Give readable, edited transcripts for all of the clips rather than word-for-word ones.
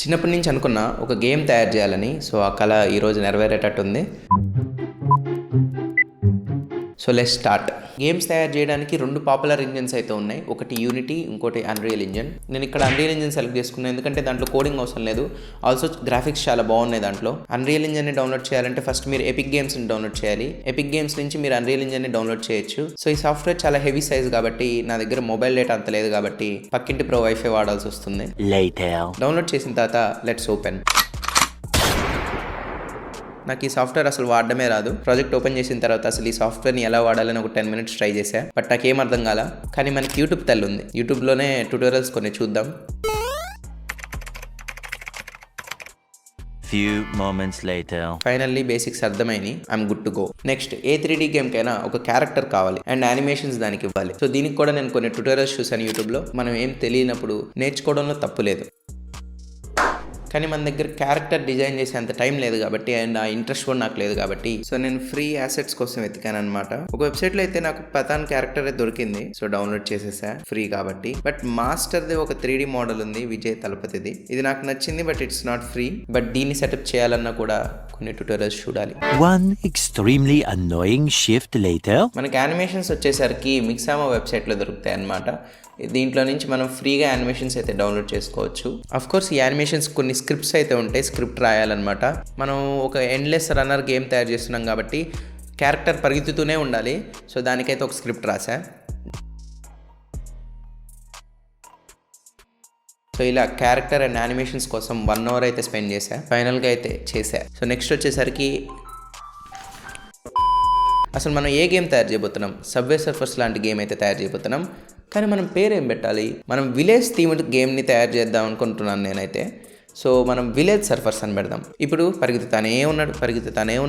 చిన్నప్పటి నుంచి అనుకున్నా ఒక గేమ్ తయారు చేయాలని. సో ఆ కళ ఈరోజు నెరవేరేటట్టుంది. So let's start. గేమ్స్ తయారు చేయడానికి 2 పాపులర్ ఇంజన్స్ అయితే ఉన్నాయి. ఒకటి యూనిటీ, ఇంకోటి అన్రియల్ ఇంజన్. నేను ఇక్కడ అన్రియల్ ఇంజన్ సెలెక్ట్ చేసుకున్నాను ఎందుకంటే దాంట్లో కోడింగ్ అవసరం లేదు. ఆల్సో గ్రాఫిక్స్ చాలా బాగున్నాయి దాంట్లో. అన్రియల్ ఇంజన్ని డౌన్లోడ్ చేయాలంటే ఫస్ట్ మీరు ఎపిక్ గేమ్స్ని డౌన్లోడ్ చేయాలి. ఎపిక్ గేమ్స్ నుంచి మీరు అన్రియల్ ఇంజన్ని డౌన్లోడ్ చేయొచ్చు. సో ఈ సాఫ్ట్వేర్ చాలా హెవీ సైజ్ కాబట్టి నా దగ్గర మొబైల్ డేటా అంత లేదు కాబట్టి పక్కింటి ప్రో వైఫై వాడాల్సి వస్తుంది. డౌన్లోడ్ చేసిన తర్వాత లెట్స్ ఓపెన్. నాకు ఈ సాఫ్ట్వేర్ అసలు వాడడమే రాదు. ప్రాజెక్ట్ ఓపెన్ చేసిన తర్వాత అసలు ఈ సాఫ్ట్వేర్ని ఎలా వాడాలని ఒక 10 minutes ట్రై చేశా. బట్ నాకేం అర్థం కాల. కానీ మనకి యూట్యూబ్ తల్లి ఉంది. యూట్యూబ్లోనే ట్యూటోరియల్స్ కొన్ని చూద్దాం. ఫైనల్లీ బేసిక్స్ అర్థమైనాయి. I'm good to go. Next a 3D game కైనా ఒక క్యారెక్టర్ కావాలి అండ్ యానిమేషన్స్ దానికి ఇవ్వాలి. సో దీనికి కూడా నేను కొన్ని ట్యూటోరియల్స్ చూసాను యూట్యూబ్లో. మనం ఏం తెలియనప్పుడు నేర్చుకోవడంలో తప్పు లేదు. కానీ మన దగ్గర క్యారెక్టర్ డిజైన్ చేసే అంత టైం లేదు కాబట్టి అండ్ ఆ ఇంట్రెస్ట్ కూడా నాకు లేదు కాబట్టి సో నేను ఫ్రీ యాసెట్స్ కోసం వెతికాను అనమాట. ఒక వెబ్సైట్లో అయితే నాకు పతాన్ క్యారెక్టర్ దొరికింది. సో డౌన్లోడ్ చేసేసా ఫ్రీ కాబట్టి. బట్ మాస్టర్ది ఒక 3D మోడల్ ఉంది, విజయ్ తలపతిది. ఇది నాకు నచ్చింది but it's not free. But దీన్ని సెటప్ చేయాలన్నా కూడా కొన్ని ట్యూటోరియల్స్ చూడాలి. మనకి యానిమేషన్స్ వచ్చేసరికి మిక్సామా వెబ్సైట్లో దొరుకుతాయి అనమాట. దీంట్లో నుంచి మనం ఫ్రీగా యానిమేషన్స్ అయితే డౌన్లోడ్ చేసుకోవచ్చు. అఫ్ కోర్స్ ఈ యానిమేషన్స్ కొన్ని స్క్రిప్ట్స్ అయితే ఉంటాయి. స్క్రిప్ట్ రాయాలన్నమాట. మనం ఒక ఎండ్లెస్ రన్నర్ గేమ్ తయారు చేస్తున్నాం కాబట్టి క్యారెక్టర్ పరిగెత్తుతూనే ఉండాలి. సో దానికైతే ఒక స్క్రిప్ట్ రాసా. సో ఇలా క్యారెక్టర్ అండ్ యానిమేషన్స్ కోసం 1 hour అయితే స్పెండ్ చేశా. ఫైనల్గా అయితే చేశా. సో నెక్స్ట్ వచ్చేసరికి అసలు మనం ఏ గేమ్ తయారు చేయబోతున్నాం? సబ్వే సర్ఫర్స్ లాంటి గేమ్ అయితే తయారు చేయబోతున్నాం. కానీ మనం పేరేం పెట్టాలి? మనం విలేజ్ థీమ్డ్ గేమ్ని తయారు చేద్దాం అనుకుంటున్నాను నేనైతే. సో మనం విలేజ్ సర్ఫర్స్ అని పెడదాం. ఇప్పుడు పరిగెత్తుతానే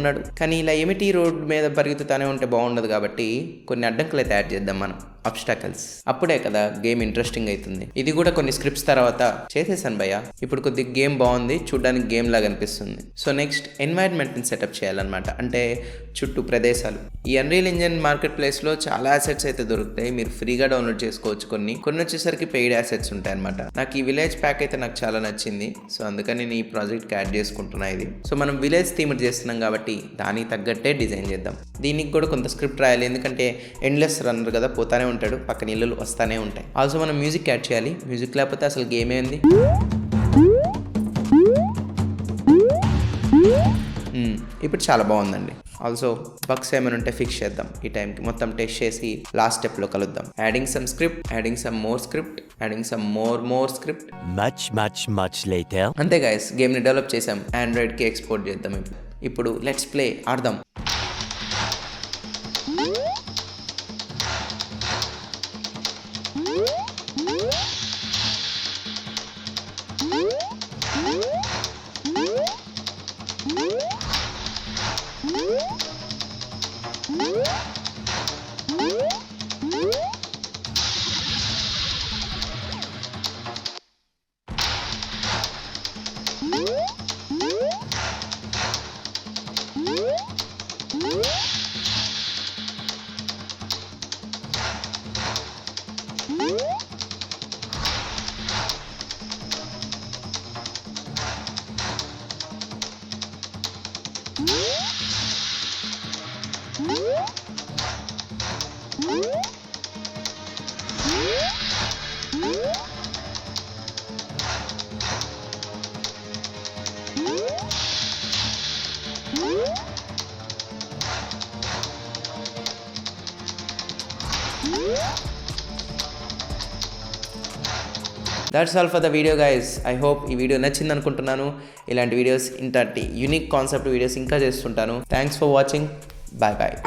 ఉన్నాడు. కానీ ఇలా ఎమిటీ రోడ్ మీద పరిగెత్తుతానే ఉంటే బాగుండదు కాబట్టి కొన్ని అడ్డంకులు తయారు చేద్దాం మనం, అబ్స్టాకల్స్. అప్పుడే కదా గేమ్ ఇంట్రెస్టింగ్ అవుతుంది. ఇది కూడా కొన్ని స్క్రిప్ట్స్ తర్వాత చేసేసాను భయ్య. ఇప్పుడు కొద్దిగా గేమ్ బాగుంది, చూడడానికి గేమ్ లాగా అనిపిస్తుంది. సో నెక్స్ట్ ఎన్వైర్న్మెంట్ని సెటప్ చేయాలన్నమాట. అంటే చుట్టూ ప్రదేశాలు. ఈ అన్రియల్ ఇంజన్ మార్కెట్ ప్లేస్లో చాలా అసెట్స్ అయితే దొరుకుతాయి. మీరు ఫ్రీగా డౌన్లోడ్ చేసుకోవచ్చు. కొన్ని వచ్చేసరికి పెయిడ్ అసెట్స్ ఉంటాయి అనమాట. నాకు ఈ విలేజ్ ప్యాక్ అయితే నాకు చాలా నచ్చింది. సో అందుకని నేను ఈ ప్రాజెక్ట్కి యాడ్ చేసుకుంటున్నా ఇది. సో మనం విలేజ్ థీమ్ చేస్తున్నాం కాబట్టి దానికి తగ్గట్టే డిజైన్ చేద్దాం. దీనికి కూడా కొంత స్క్రిప్ట్ రాయాలి. ఎందుకంటే ఎండ్లెస్ రన్నర్ కదా, పోతానే ఉంటాడు, పక్కన ఇల్లులు వస్తానే ఉంటాయి. ఆల్సో మనం మ్యూజిక్ యాడ్ చేయాలి. మ్యూజిక్ లేకపోతే అసలు గేమ్ ఏంది? ఇప్పుడు చాలా బాగుందండి. ఆల్సో బగ్స్ ఏమైనా ఉంటే ఫిక్స్ చేద్దాం. ఈ టైంకి మొత్తం టెస్ట్ చేసి లాస్ట్ స్టెప్లో కలుద్దాం. Adding some script, adding some more script, adding some more script. Much later. అంతే గైస్, గేమ్ని డెవలప్ చేసాం. ఆండ్రాయిడ్కి ఎక్స్పోర్ట్ చేద్దాం. ఇప్పుడు లెట్స్ ప్లే, ఆడదాం. That's all for the video guys. I hope ఈ వీడియో నచ్చింది అనుకుంటున్నాను. ఇలాంటి వీడియోస్ ఇంతటి యూనిక్ కాన్సెప్ట్ వీడియోస్ ఇంకా చేస్తుంటాను. Thanks for watching. బాయ్.